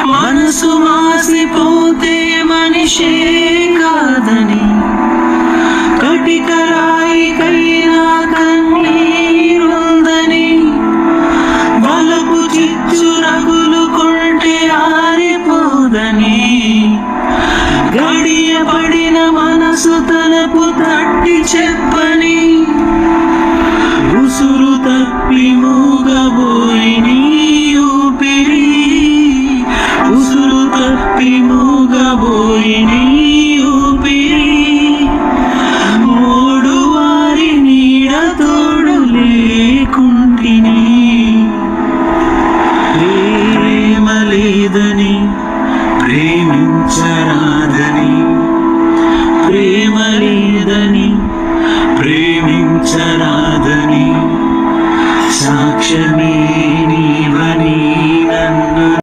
మనసు మాసిపోతే మనిషే కాదని, కటికరాయికైనా కన్నీరుందని, వలపు చిచ్చు రగులుకుంటే ఆరిపోదని, గడియ పడిన మనసు తలపు తట్టి చెప్పని